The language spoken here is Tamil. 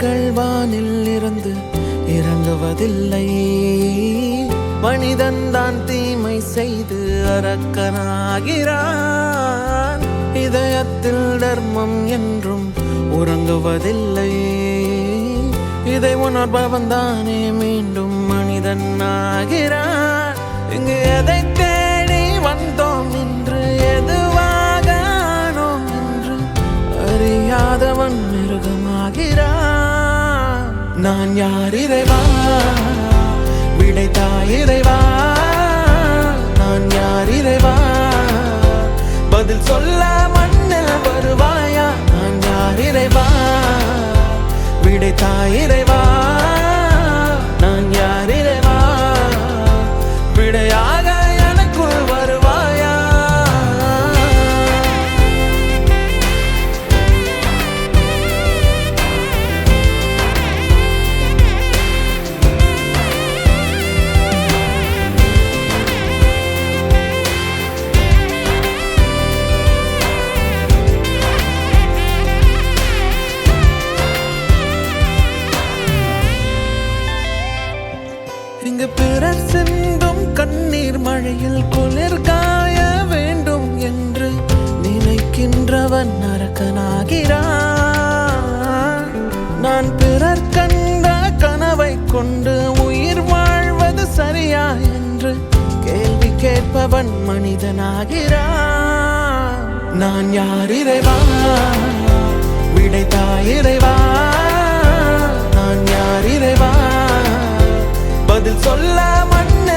மனிதர்கள் வானில் இருந்து இறங்குவதில்லை. மனிதன் தான் தீமை செய்து அரக்கனாகிறான். இதயத்தில் தர்மம் என்றும் உறங்குவதில்லை. இதை உணர்பவன் தானே மீண்டும் மனிதன் ஆகிறான். இங்கு எதை தேடி வந்தோம் என்று, எதுவாக ஆனோம் என்று அறியாதவன் மிருகமாகிறான். நான் யார் இறைவா, விடைத்தாய் இறைவா. நான் யார் இறைவா, பதில் சொல்ல மண்ணில் வருவாயா. நான் யார் இறைவா, விடைத்தாய் இறைவா. நான் யார் இறைவா, விடையாக எனக்குள் வருவாயா. இங்கு பிறர் சிந்தும் கண்ணீர் மழையில் குளிர் காய வேண்டும் என்று நினைக்கின்றவன் அரக்கனாகிறான். நான் பிறர் கண்ட கனவை கொண்டு உயிர் வாழ்வது சரியா என்று கேள்வி கேட்பவன் மனிதனாகிறான். நான் யார் இறைவா, விடைத்தாய் இறைவா. நான் யார் இறைவா, பதில் சொல்ல மண்ணு